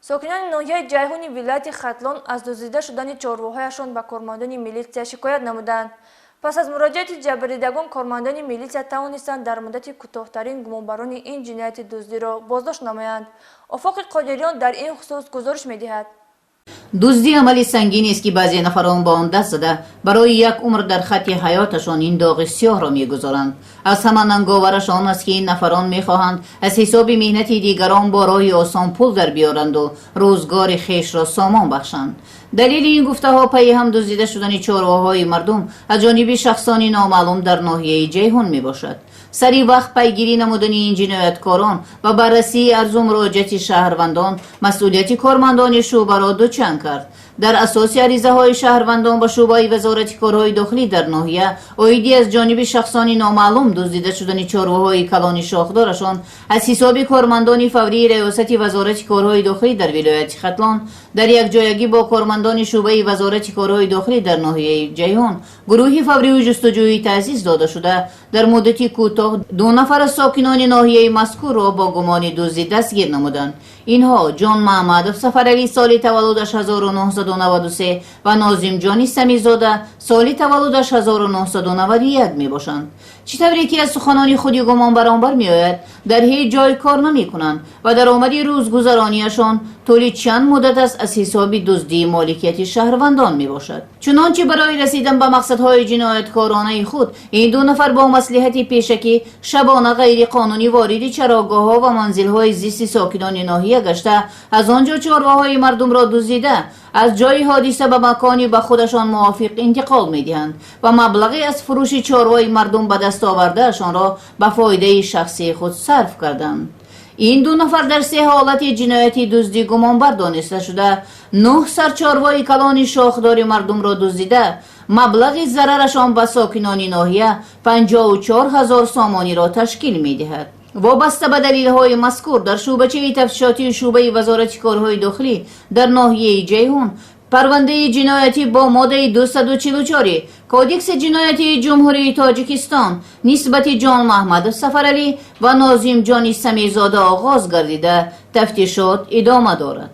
ساکنان ناحیه جیهون ولایت ختلان از دزدیده شدن چهارراهایشان به کارمندان میلیسیا شکایت نمودند. پس از مراجعت جبریدگان کارمندان میلیسیا توانستند در مدت کوتاه‌ترین گمانبران این جنایت دزدی را بازداشت نمایند. آفاق قادریان در این خصوص گزارش می‌دهد. دزدی عملی سنگینی است که بعضی نفران با آن دست زده برای یک عمر در خط حیاتشان این داغ سیاه را میگذارند. از همان ننگاورش آن است که این نفران میخواهند از حساب مهنت دیگران با راه آسان پول در بیارند و روزگار خیش را سامان بخشند. دلیل این گفته ها پی هم دزدیده شدن چهارراه‌های مردم از جانب شخصانی نامعلوم در ناحیه جیهون می باشد. سری وقت پیگیری نمودن این جنایتکاران و بررسی ارز و مراجعت شهروندان مسئولیت کارمندان شعبه را دوچند کرد. در اساس عریضه های شهروندان با شعبه وزارت کارهای داخلی در ناحیه عایدی از جانب شخصانی نامعلوم دزدیده شدن چهارراه‌های کلان شاخدارشان از حساب کارمندان فوری ریاست وزارت کارهای داخلی در ولایت ختلان در یک جایگی با کارمندان شعبه وزارت کارهای داخلی در ناحیه جیهون گروهی فوری و جستجویی تأسیس داده شده در مدتی کوتاه 2 نفر از ساکنان ناحیه مذکور را با گمان دزدی دستگیر نمودند. اینها جان محمد سفرعلی سال تولدش 1993 و ناظم جانی سمیزاده سال تولدش 1991 می باشند. چطوری که از سخنان خودی گمان برانبر می آید در هیچ جای کار نمی کنند و درآمد روزگذرانیشان طولی چند مدت است از حساب دزدی مالکیت شهروندان می باشد. چنانچه برای رسیدن به مقصدهای جنایتکارانه خود این 2 نفر با مصلحت پیشکی شبانه غیر قانونی وارد چراگاه ها و منزل های زیست ساکنان ناحیه گشته از آنجا چهارراه‌های مردم را دزدیده از جای حادثه به مکانی به خودشان موافق انتقال می دهند و مبلغی از فروش چهارراه مردم به دست آوردهشان را به فایده شخصی خود صرف کردند. این 2 نفر در 3 حالت جنایتی دزدی گمانبر دانسته شده 9 سر چهارراه کلان شاخدار مردم را دزدیده مبلغ ضررشان به ساکنان ناحیه 54,000 سامانی را تشکیل می دهد. وابسته به دلیل‌های مذکور در شعبچه تفتیشاتی شعبه وزارت کارهای داخلی در ناحیه جیهون پرونده جنایتی با ماده 244 کودکس جنایتی جمهوری تاجیکستان نسبت جان محمد سفرعلی و ناظم جانی سمیزاده آغاز گردیده تفتیشات ادامه دارد.